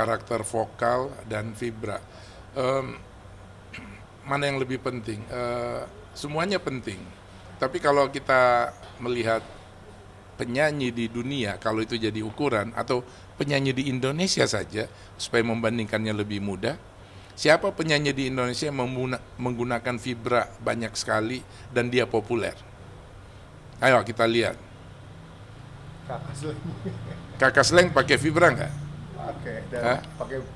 karakter vokal dan vibra. Em, Mana yang lebih penting? Semuanya penting. Tapi kalau kita melihat penyanyi di dunia, kalau itu jadi ukuran, atau penyanyi di Indonesia saja, supaya membandingkannya lebih mudah, siapa penyanyi di Indonesia yang menggunakan vibra banyak sekali dan dia populer? Ayo kita lihat. Kakak Slang. Kakak Slang pakai vibra nggak? Pakai dan Hah?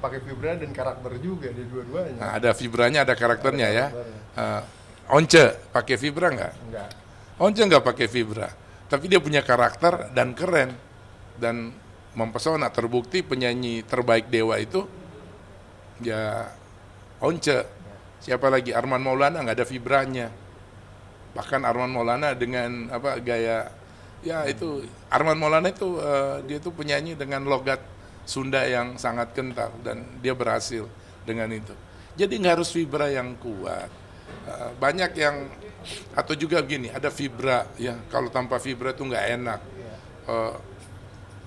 pakai vibra dan karakter juga di dua-duanya. Nah, ada vibranya, ada karakternya Ada ya. karakternya. Once pakai vibra nggak? Enggak. Once nggak pakai vibra, tapi dia punya karakter dan keren dan mempesona. Terbukti penyanyi terbaik Dewa itu ya Once. Siapa lagi? Arman Maulana nggak ada vibranya. Bahkan Arman Maulana dengan apa gaya ya itu Arman Maulana itu dia tuh penyanyi dengan logat Sunda yang sangat kental dan dia berhasil dengan itu. Jadi nggak harus vibra yang kuat. Banyak yang atau juga gini ada vibra ya kalau tanpa vibra itu nggak enak. Eh,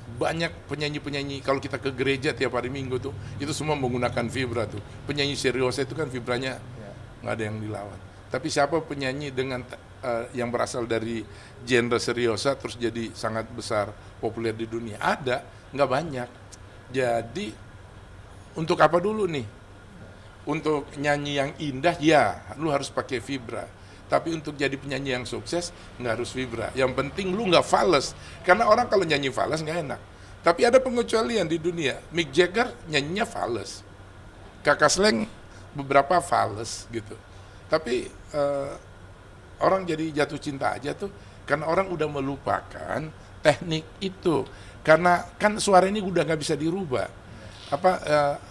Banyak penyanyi-penyanyi kalau kita ke gereja tiap hari Minggu tuh itu semua menggunakan vibra tuh. Penyanyi seriosa itu kan vibranya Ya. nggak ada yang dilawan. Tapi siapa penyanyi dengan yang berasal dari genre seriosa terus jadi sangat besar populer di dunia? Ada, nggak banyak. Jadi untuk apa dulu nih? Untuk nyanyi yang indah ya, lu harus pakai vibra. Tapi untuk jadi penyanyi yang sukses nggak harus vibra. Yang penting lu nggak fales. Karena orang kalau nyanyi fales nggak enak. Tapi ada pengecualian di dunia. Mick Jagger nyanyinya fales. Kakak Slang beberapa fales gitu. Tapi orang jadi jatuh cinta aja tuh karena orang udah melupakan teknik itu. Karena kan suara ini udah nggak bisa dirubah.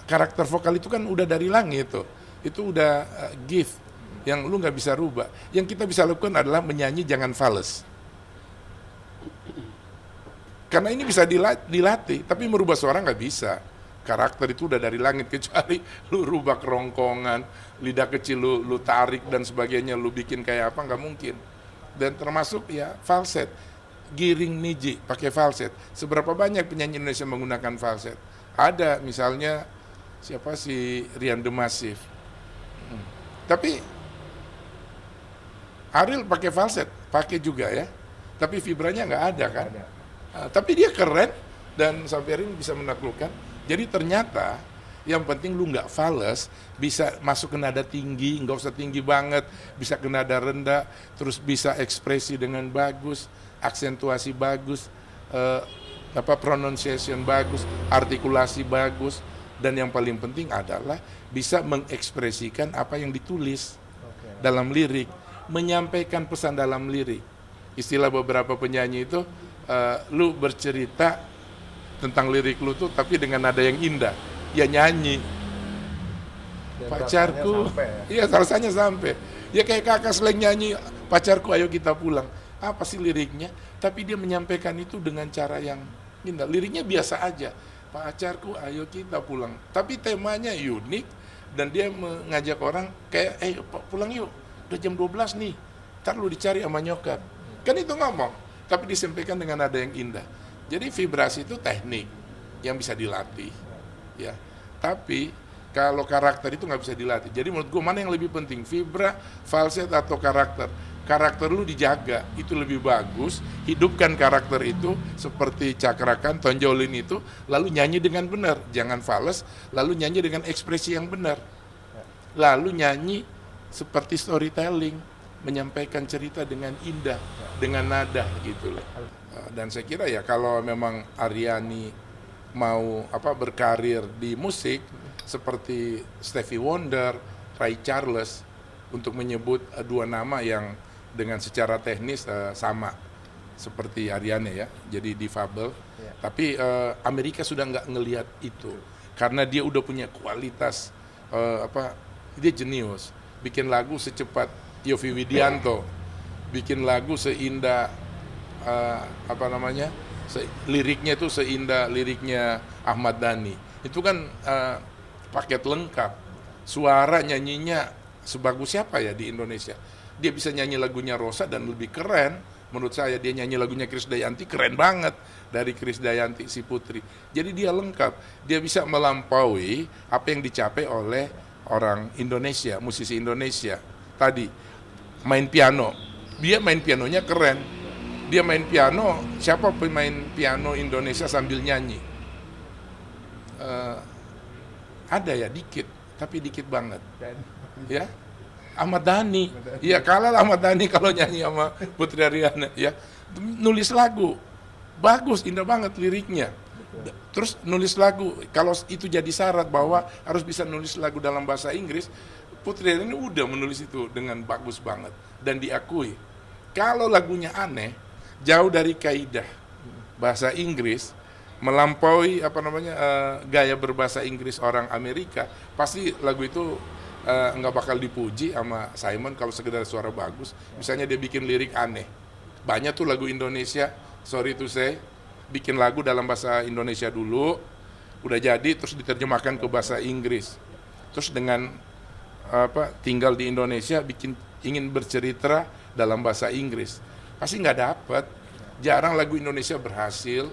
Karakter vokal itu kan udah dari langit tuh. Itu udah gift yang lu nggak bisa rubah. Yang kita bisa lakukan adalah menyanyi jangan fales. Karena ini bisa dilatih, tapi merubah suara nggak bisa. Karakter itu udah dari langit, kecuali lu rubah kerongkongan, lidah kecil lu tarik dan sebagainya, lu bikin kayak apa, nggak mungkin. Dan termasuk ya falset, giring niji pakai falset. Seberapa banyak penyanyi Indonesia menggunakan falset? Ada misalnya siapa si Rian The Massive. Tapi Ariel pakai falset, pakai juga ya. Tapi vibranya nggak ada kan. Ada. Tapi dia keren dan sampai hari ini bisa menaklukkan. Jadi ternyata yang penting lu nggak fales, bisa masuk ke nada tinggi, nggak usah tinggi banget, bisa ke nada rendah, terus bisa ekspresi dengan bagus, aksentuasi bagus, pronunciation bagus, artikulasi bagus, dan yang paling penting adalah bisa mengekspresikan apa yang ditulis dalam lirik, menyampaikan pesan dalam lirik. Istilah beberapa penyanyi itu, lu bercerita tentang lirik lu tuh tapi dengan nada yang indah, ya nyanyi. Dan Pacarku, rasanya sampai ya. iya rasanya sampai. Ya kayak Kakak Slang nyanyi, pacarku ayo kita pulang. Apa sih liriknya? Tapi dia menyampaikan itu dengan cara yang indah. Liriknya biasa aja. Pacarku ayo kita pulang. Tapi temanya unik dan dia mengajak orang kayak, pulang yuk, udah jam 12 nih. Ntar lu dicari sama nyokap. Kan itu ngomong, tapi disampaikan dengan nada yang indah. Jadi vibrasi itu teknik yang bisa dilatih. Ya. Tapi kalau karakter itu nggak bisa dilatih. Jadi menurut gue mana yang lebih penting, vibra, falset atau karakter? Karakter lu dijaga, itu lebih bagus. Hidupkan karakter itu seperti cakrakan, tonjolin itu, lalu nyanyi dengan benar. Jangan fals, lalu nyanyi dengan ekspresi yang benar. Lalu nyanyi seperti storytelling, menyampaikan cerita dengan indah, dengan nada gitu loh. Dan saya kira ya kalau memang Aryani mau berkarir di musik seperti Stevie Wonder, Ray Charles, untuk menyebut dua nama yang dengan secara teknis sama seperti Aryani ya, jadi difabel. Ya. Tapi Amerika sudah nggak ngelihat itu karena dia udah punya kualitas dia jenius, bikin lagu secepat Yovie Widianto, bikin lagu seindah liriknya itu seindah liriknya Ahmad Dhani. Itu kan paket lengkap. Suara nyanyinya sebagus siapa ya di Indonesia? Dia bisa nyanyi lagunya Rosa dan lebih keren Menurut saya dia nyanyi lagunya Krisdayanti keren banget dari Krisdayanti si Putri. Jadi dia lengkap, dia bisa melampaui apa yang dicapai oleh orang Indonesia, musisi Indonesia. Tadi main piano, dia main pianonya keren. Dia main piano, siapa pemain piano Indonesia sambil nyanyi? Ada ya dikit, tapi dikit banget. Dan Ya, Ahmad Dhani. Iya, kalah lah Ahmad Dhani kalau nyanyi sama Putri Ariana. Ya, nulis lagu bagus, indah banget liriknya. Terus nulis lagu, kalau itu jadi syarat bahwa harus bisa nulis lagu dalam bahasa Inggris, Putri Ariana udah menulis itu dengan bagus banget dan diakui. Kalau lagunya aneh, jauh dari kaidah bahasa Inggris, melampaui gaya berbahasa Inggris orang Amerika, pasti lagu itu nggak bakal dipuji sama Simon kalau sekedar suara bagus. Misalnya dia bikin lirik aneh. Banyak tuh lagu Indonesia, sorry to say, bikin lagu dalam bahasa Indonesia dulu, udah jadi terus diterjemahkan ke bahasa Inggris. Terus dengan tinggal di Indonesia ingin bercerita dalam bahasa Inggris. Pasti nggak dapet. Jarang lagu Indonesia berhasil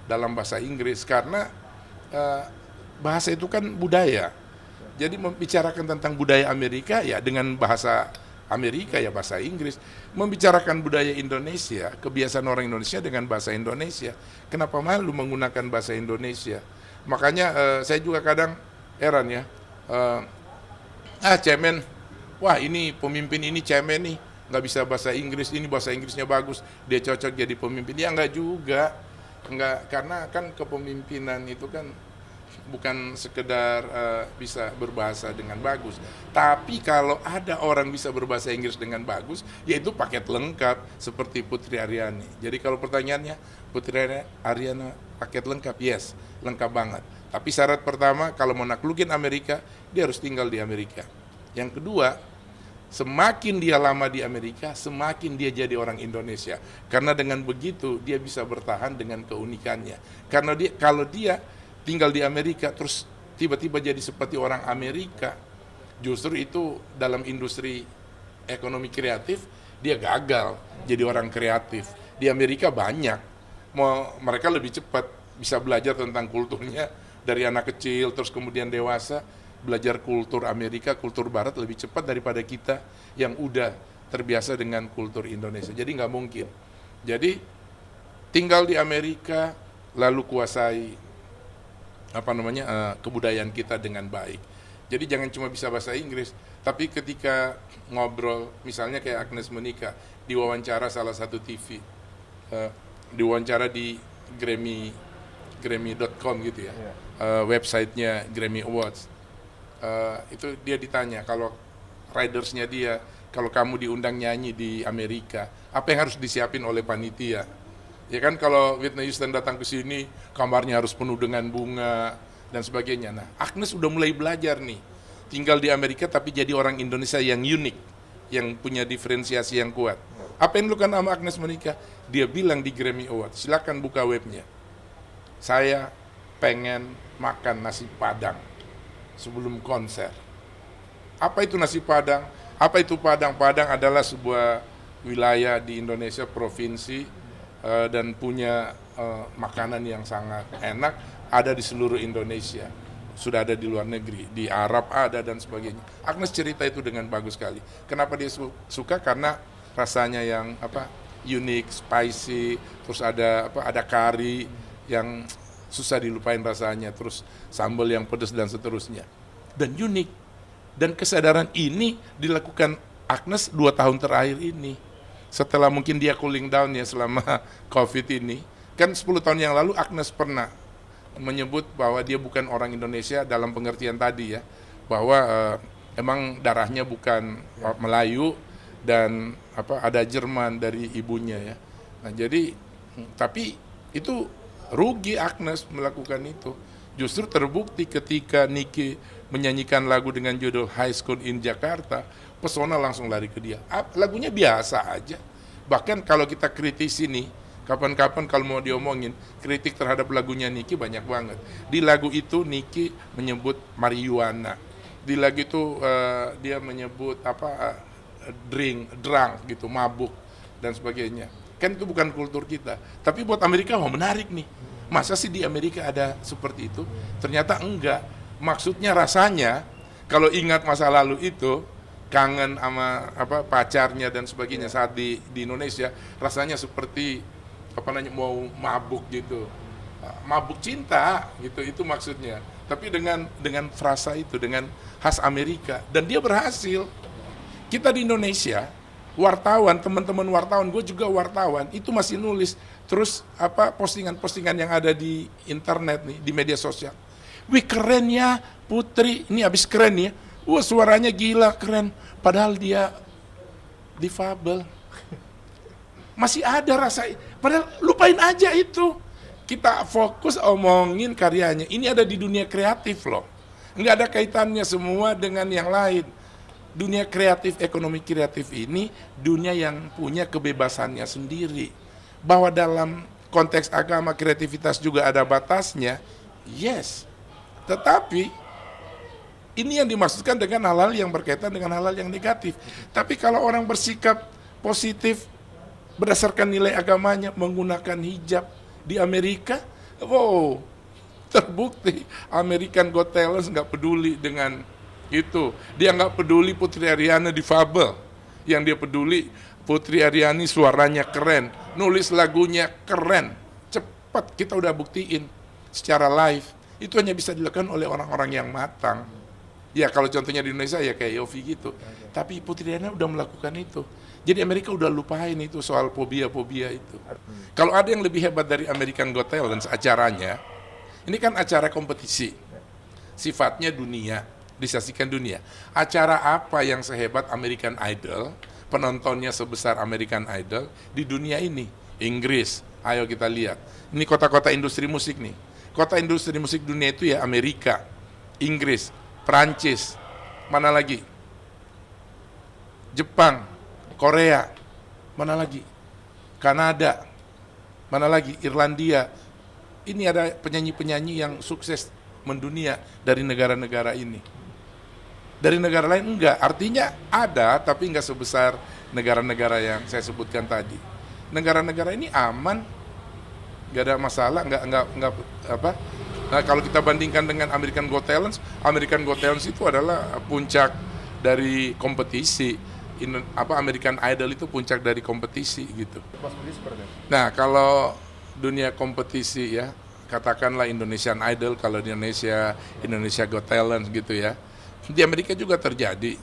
dalam bahasa Inggris karena bahasa itu kan budaya. Jadi membicarakan tentang budaya Amerika ya dengan bahasa Amerika ya bahasa Inggris. Membicarakan budaya Indonesia, kebiasaan orang Indonesia dengan bahasa Indonesia. Kenapa malu menggunakan bahasa Indonesia? Makanya saya juga kadang heran ya. Cemen, wah ini pemimpin ini cemen nih, nggak bisa bahasa Inggris, ini bahasa Inggrisnya bagus, dia cocok jadi pemimpin. Ya nggak juga, nggak, karena kan kepemimpinan itu kan bukan sekedar bisa berbahasa dengan bagus, tapi kalau ada orang bisa berbahasa Inggris dengan bagus, yaitu paket lengkap seperti Putri Aryani. Jadi kalau pertanyaannya, Putri Aryani paket lengkap, yes, lengkap banget. Tapi syarat pertama, kalau mau naklukin Amerika, dia harus tinggal di Amerika. Yang kedua, semakin dia lama di Amerika, semakin dia jadi orang Indonesia. Karena dengan begitu, dia bisa bertahan dengan keunikannya. Karena kalau dia tinggal di Amerika terus tiba-tiba jadi seperti orang Amerika, justru itu dalam industri ekonomi kreatif dia gagal jadi orang kreatif. Di Amerika banyak, mereka lebih cepat bisa belajar tentang kulturnya dari anak kecil terus kemudian dewasa, belajar kultur Amerika, kultur Barat lebih cepat daripada kita yang udah terbiasa dengan kultur Indonesia. Jadi nggak mungkin. Jadi tinggal di Amerika lalu kuasai kebudayaan kita dengan baik. Jadi jangan cuma bisa bahasa Inggris, tapi ketika ngobrol, misalnya kayak Agnes Monica, diwawancara salah satu TV, diwawancara di Grammy.com gitu ya, websitenya Grammy Awards. Itu dia ditanya, kalau ridersnya dia, kalau kamu diundang nyanyi di Amerika, apa yang harus disiapin oleh panitia? Ya kan kalau Whitney Houston datang ke sini, kamarnya harus penuh dengan bunga dan sebagainya. Nah, Agnes udah mulai belajar nih, tinggal di Amerika tapi jadi orang Indonesia yang unik, yang punya diferensiasi yang kuat. Apa yang dilakukan sama Agnes Monica? Dia bilang di Grammy Awards, silakan buka webnya. Saya pengen makan nasi Padang sebelum konser. Apa itu nasi Padang? Apa itu Padang? Padang adalah sebuah wilayah di Indonesia, provinsi, dan punya makanan yang sangat enak, ada di seluruh Indonesia, sudah ada di luar negeri, di Arab ada dan sebagainya. Agnes cerita itu dengan bagus sekali. Kenapa dia suka? Karena rasanya yang unik, spicy, terus ada kari yang susah dilupain rasanya, terus sambal yang pedas dan seterusnya, dan unik. Dan kesadaran ini dilakukan Agnes 2 tahun terakhir ini. Setelah mungkin dia cooling down ya selama COVID ini. Kan 10 tahun yang lalu Agnes pernah menyebut bahwa dia bukan orang Indonesia dalam pengertian tadi ya. Bahwa emang darahnya bukan Melayu dan ada Jerman dari ibunya ya. Nah jadi, tapi itu rugi Agnes melakukan itu. Justru terbukti ketika Niki menyanyikan lagu dengan judul High School in Jakarta, pesona langsung lari ke dia. Lagunya biasa aja. Bahkan kalau kita kritisi nih, kapan-kapan kalau mau diomongin, kritik terhadap lagunya Niki banyak banget. Di lagu itu Niki menyebut marijuana. Di lagu itu dia menyebut drunk gitu, mabuk dan sebagainya. Kan itu bukan kultur kita. Tapi buat Amerika, wah menarik nih. Masa sih di Amerika ada seperti itu? Ternyata enggak. Maksudnya rasanya, kalau ingat masa lalu itu, kangen sama pacarnya dan sebagainya saat di Indonesia, rasanya seperti mau mabuk gitu. Mabuk cinta gitu, itu maksudnya. Tapi dengan frasa itu, dengan khas Amerika, dan dia berhasil. Kita di Indonesia, wartawan, teman-teman wartawan, gue juga wartawan, itu masih nulis terus postingan-postingan yang ada di internet nih, di media sosial. Wih keren ya Putri, ini habis keren ya. Wah suaranya gila keren, padahal dia difabel. Masih ada rasa, padahal lupain aja itu. Kita fokus omongin karyanya. Ini ada di dunia kreatif loh. Nggak ada kaitannya semua dengan yang lain. Dunia kreatif, ekonomi kreatif ini dunia yang punya kebebasannya sendiri. Bahwa dalam konteks agama kreativitas juga ada batasnya, yes. Tetapi ini yang dimaksudkan dengan hal-hal yang berkaitan dengan hal-hal yang negatif. Tapi kalau orang bersikap positif berdasarkan nilai agamanya, menggunakan hijab di Amerika, wow, terbukti American Got Talent nggak peduli dengan itu. Dia nggak peduli Putri Aryani difabel. Yang dia peduli Putri Aryani suaranya keren, nulis lagunya keren. Cepat, kita udah buktiin secara live. Itu hanya bisa dilakukan oleh orang-orang yang matang. Ya kalau contohnya di Indonesia ya kayak Yofi gitu. Tapi Putri Aryani udah melakukan itu. Jadi Amerika udah lupain itu soal fobia-fobia itu. Kalau ada yang lebih hebat dari American Got Talent acaranya, ini kan acara kompetisi. Sifatnya dunia, disaksikan dunia. Acara apa yang sehebat American Idol, penontonnya sebesar American Idol di dunia ini? Inggris, ayo kita lihat. Ini kota-kota industri musik nih. Kota industri musik dunia itu ya Amerika, Inggris, Prancis, mana lagi? Jepang, Korea, mana lagi? Kanada, mana lagi? Irlandia. Ini ada penyanyi-penyanyi yang sukses mendunia dari negara-negara ini. Dari negara lain enggak, artinya ada tapi enggak sebesar negara-negara yang saya sebutkan tadi. Negara-negara ini aman, enggak ada masalah, enggak apa. Nah, kalau kita bandingkan dengan American Got Talent itu adalah puncak dari kompetisi. American Idol itu puncak dari kompetisi gitu. Mas Budi seperti itu. Nah, kalau dunia kompetisi ya, katakanlah Indonesian Idol, kalau di Indonesia Got Talent gitu ya. Di Amerika juga terjadi,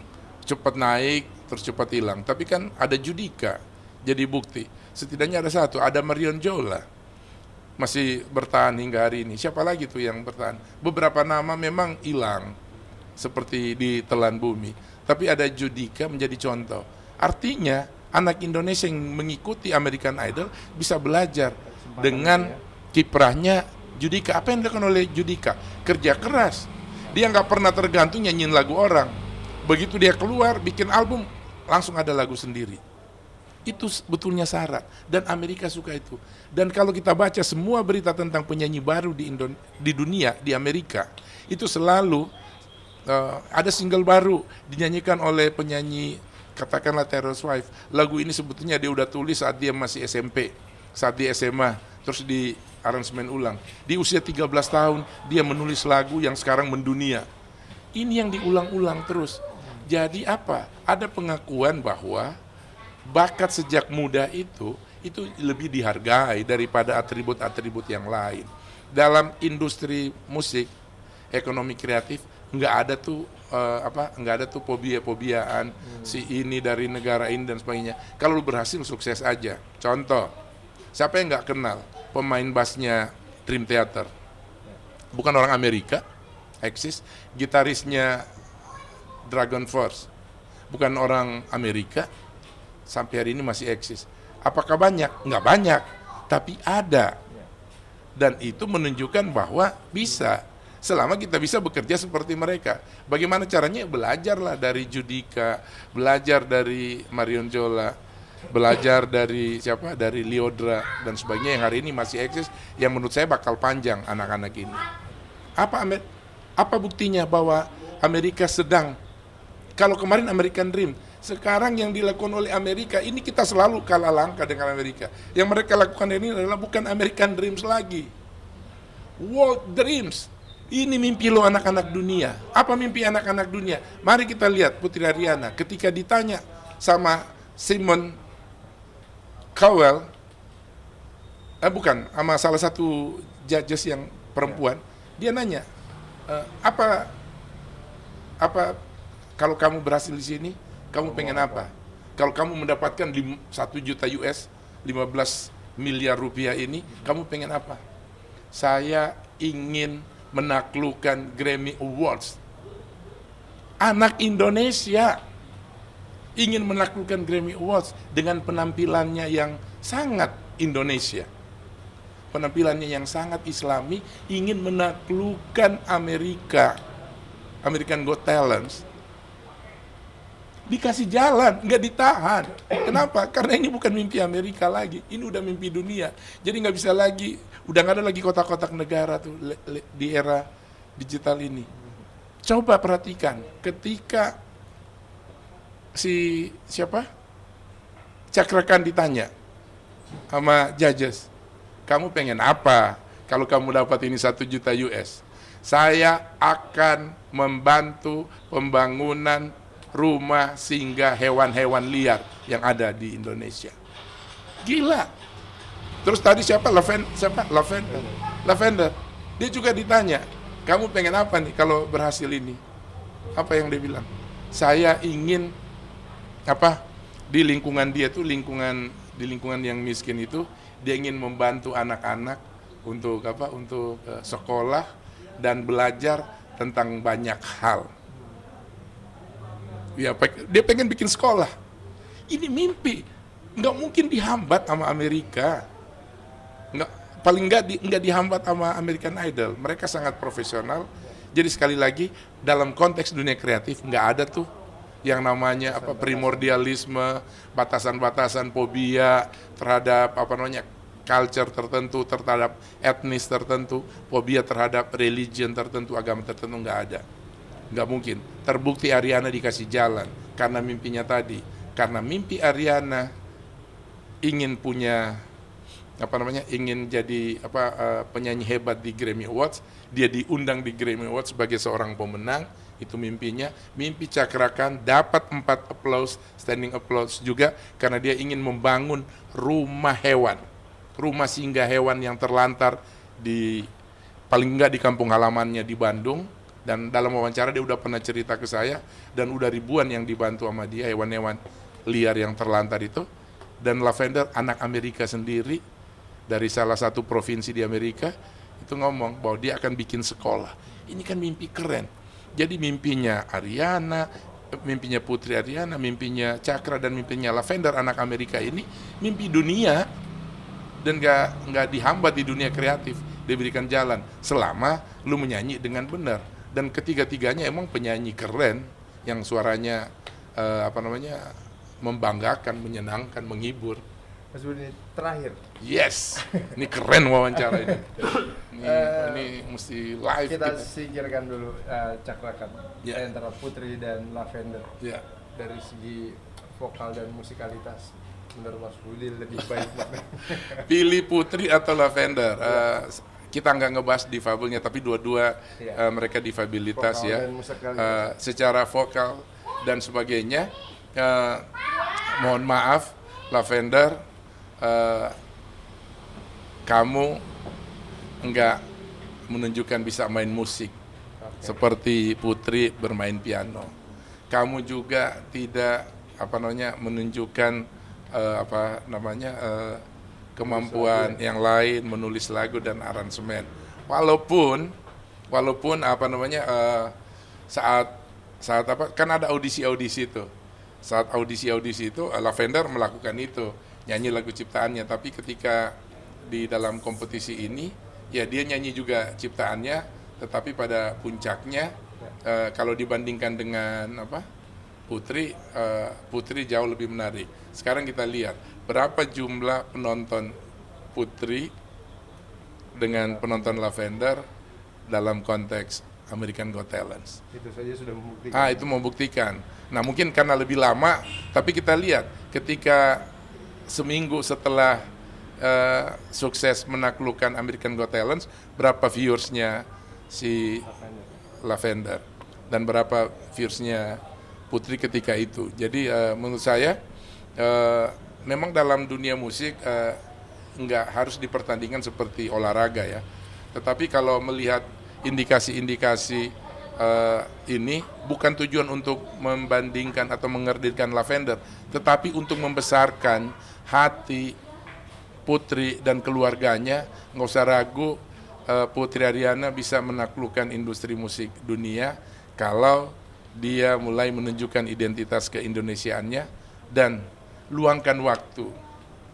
cepat naik, terus cepat hilang. Tapi kan ada Judika, jadi bukti. Setidaknya ada satu, ada Marion Jola. Masih bertahan hingga hari ini. Siapa lagi tuh yang bertahan? Beberapa nama memang hilang, seperti ditelan bumi. Tapi ada Judika menjadi contoh. Artinya, anak Indonesia yang mengikuti American Idol bisa belajar dengan kiprahnya Judika. Apa yang dilakukan oleh Judika? Kerja keras. Dia nggak pernah tergantung nyanyiin lagu orang. Begitu dia keluar, bikin album, langsung ada lagu sendiri. Itu sebetulnya syarat. Dan Amerika suka itu. Dan kalau kita baca semua berita tentang penyanyi baru di dunia, di Amerika, itu selalu ada single baru dinyanyikan oleh penyanyi, katakanlah Taylor Swift. Lagu ini sebetulnya dia udah tulis saat dia masih SMP, saat di SMA, terus di aransemen ulang. Di usia 13 tahun dia menulis lagu yang sekarang mendunia. Ini yang diulang-ulang terus. Jadi apa? Ada pengakuan bahwa bakat sejak muda itu lebih dihargai daripada atribut-atribut yang lain. Dalam industri musik, ekonomi kreatif, nggak ada tuh fobia-fobiaan si ini dari negara ini dan sebagainya. Kalau lu berhasil sukses aja. Contoh, siapa yang nggak kenal pemain bassnya Dream Theater? Bukan orang Amerika, eksis. Gitarisnya Dragon Force, bukan orang Amerika, sampai hari ini masih eksis. Apakah banyak? Nggak banyak, tapi ada. Dan itu menunjukkan bahwa bisa. Selama kita bisa bekerja seperti mereka. Bagaimana caranya? Belajarlah dari Judika, belajar dari Marion Jola, belajar dari dari Lyodra dan sebagainya yang hari ini masih eksis, yang menurut saya bakal panjang anak-anak ini. Apa buktinya bahwa Amerika sedang, kalau kemarin American Dream Sekarang yang dilakukan oleh Amerika, ini kita selalu kalah langkah dengan Amerika. Yang mereka lakukan ini adalah bukan American Dreams lagi. World Dreams. Ini mimpi lo anak-anak dunia. Apa mimpi anak-anak dunia? Mari kita lihat Putri Ariana ketika ditanya sama Simon Cowell, sama salah satu judges yang perempuan, dia nanya, apa kalau kamu berhasil di sini, kamu pengen apa? Kalau kamu mendapatkan 1 juta US, 15 miliar rupiah ini, kamu pengen apa? Saya ingin menaklukkan Grammy Awards. Anak Indonesia ingin menaklukkan Grammy Awards dengan penampilannya yang sangat Indonesia. Penampilannya yang sangat Islami, ingin menaklukkan Amerika. American Got Talent. Dikasih jalan, nggak ditahan. Kenapa? Karena ini bukan mimpi Amerika lagi, ini udah mimpi dunia. Jadi nggak bisa lagi, udah nggak ada lagi kotak-kotak negara tuh di era digital ini. Coba perhatikan, ketika Cakra Khan ditanya sama judges, kamu pengen apa kalau kamu dapat ini 1 juta US? Saya akan membantu pembangunan rumah singgah hewan-hewan liar yang ada di Indonesia. Gila. Terus tadi Lavender. Dia juga ditanya, kamu pengen apa nih kalau berhasil ini? Apa yang dia bilang? Saya ingin di lingkungan dia tuh di lingkungan yang miskin itu, dia ingin membantu anak-anak untuk sekolah dan belajar tentang banyak hal. Ya, dia pengen bikin sekolah. Ini mimpi, nggak mungkin dihambat sama Amerika. Paling nggak dihambat sama American Idol. Mereka sangat profesional. Jadi sekali lagi, dalam konteks dunia kreatif nggak ada tuh yang namanya primordialisme, batasan-batasan, fobia terhadap culture tertentu, terhadap etnis tertentu, fobia terhadap religion tertentu, agama tertentu, nggak ada. Nggak mungkin. Terbukti Ariana dikasih jalan karena mimpinya tadi. Karena mimpi Ariana ingin punya ingin jadi penyanyi hebat di Grammy Awards, dia diundang di Grammy Awards sebagai seorang pemenang. Itu mimpinya. Mimpi Cakra Khan dapat 4 standing applause juga karena dia ingin membangun rumah hewan, rumah singgah hewan yang terlantar paling enggak di kampung halamannya di Bandung. Dan dalam wawancara dia udah pernah cerita ke saya, dan udah ribuan yang dibantu sama dia, hewan-hewan liar yang terlantar itu. Dan Lavender, anak Amerika sendiri dari salah satu provinsi di Amerika, itu ngomong bahwa dia akan bikin sekolah. Ini kan mimpi keren. Jadi mimpinya Ariana, mimpinya Putri Ariana, mimpinya Cakra, dan mimpinya Lavender, anak Amerika ini mimpi dunia, dan nggak dihambat di dunia kreatif, diberikan jalan selama lu menyanyi dengan benar. Dan ketiga-tiganya emang penyanyi keren yang suaranya membanggakan, menyenangkan, menghibur. Mas Budi, terakhir. Yes, ini keren wawancara ini. Ini mesti live. Kita singkirkan dulu Cakra Khan antara Putri dan Lavender. Yeah. Dari segi vokal dan musikalitas, menurut Mas Budi lebih baik mana? Pilih Putri atau Lavender? Kita nggak ngebahas difabelnya, tapi dua-dua mereka difabilitas vokal ya. Secara vokal dan sebagainya, mohon maaf Lavender, kamu enggak menunjukkan bisa main musik seperti Putri bermain piano. Kamu juga tidak menunjukkan kemampuan yang lain menulis lagu dan aransemen. Walaupun saat kan ada audisi itu. Saat audisi itu Lavender melakukan itu, nyanyi lagu ciptaannya, tapi ketika di dalam kompetisi ini ya dia nyanyi juga ciptaannya, tetapi pada puncaknya kalau dibandingkan dengan Putri jauh lebih menarik. Sekarang kita lihat berapa jumlah penonton Putri dengan penonton Lavender dalam konteks American Got Talent. Itu saja sudah membuktikan. Itu membuktikan. Nah mungkin karena lebih lama, tapi kita lihat ketika seminggu setelah sukses menaklukkan American Got Talent, berapa viewersnya si Lavender dan berapa viewersnya Putri ketika itu. Jadi menurut saya memang dalam dunia musik nggak harus dipertandingkan seperti olahraga ya. Tetapi kalau melihat indikasi-indikasi ini bukan tujuan untuk membandingkan atau mengerdilkan Lavender, tetapi untuk membesarkan hati Putri dan keluarganya. Nggak usah ragu, Putri Ariana bisa menaklukkan industri musik dunia kalau dia mulai menunjukkan identitas keindonesiaannya dan luangkan waktu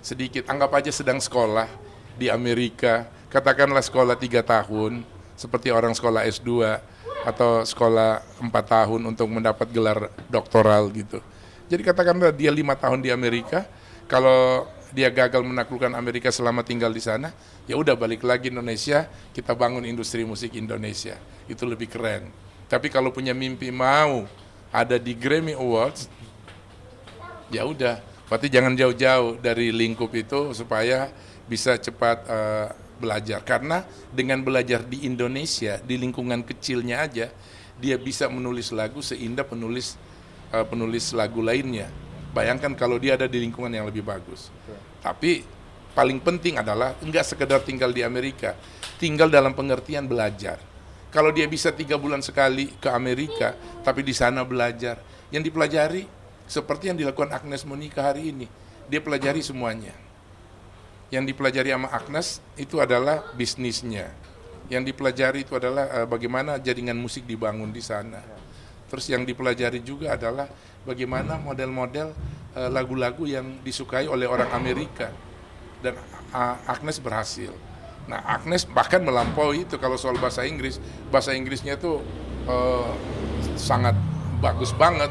sedikit. Anggap aja sedang sekolah di Amerika, katakanlah sekolah 3 tahun, seperti orang sekolah S2 atau sekolah 4 tahun untuk mendapat gelar doktoral gitu. Jadi katakanlah dia 5 tahun di Amerika, kalau dia gagal menaklukkan Amerika selama tinggal di sana, ya udah balik lagi Indonesia, kita bangun industri musik Indonesia. Itu lebih keren. Tapi kalau punya mimpi mau ada di Grammy Awards, ya udah, berarti jangan jauh-jauh dari lingkup itu supaya bisa cepat belajar. Karena dengan belajar di Indonesia, di lingkungan kecilnya aja, dia bisa menulis lagu seindah penulis lagu lainnya. Bayangkan kalau dia ada di lingkungan yang lebih bagus. Tapi paling penting adalah enggak sekedar tinggal di Amerika, tinggal dalam pengertian belajar. Kalau dia bisa 3 bulan sekali ke Amerika, tapi di sana belajar, yang dipelajari seperti yang dilakukan Agnes Monica hari ini, dia pelajari semuanya. Yang dipelajari sama Agnes itu adalah bisnisnya. Yang dipelajari itu adalah bagaimana jaringan musik dibangun di sana. Terus yang dipelajari juga adalah bagaimana model-model lagu-lagu yang disukai oleh orang Amerika. Dan Agnes berhasil. Nah Agnes bahkan melampaui itu kalau soal bahasa Inggris. Bahasa Inggrisnya itu sangat bagus banget.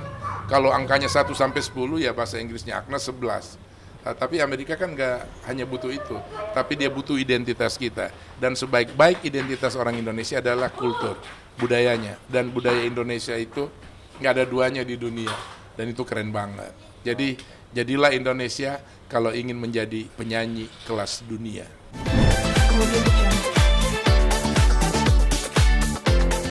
Kalau angkanya 1 sampai 10 ya bahasa Inggrisnya Agnes 11. Tapi Amerika kan nggak hanya butuh itu, tapi dia butuh identitas kita. Dan sebaik-baik identitas orang Indonesia adalah kultur, budayanya. Dan budaya Indonesia itu nggak ada duanya di dunia. Dan itu keren banget. Jadi jadilah Indonesia kalau ingin menjadi penyanyi kelas dunia.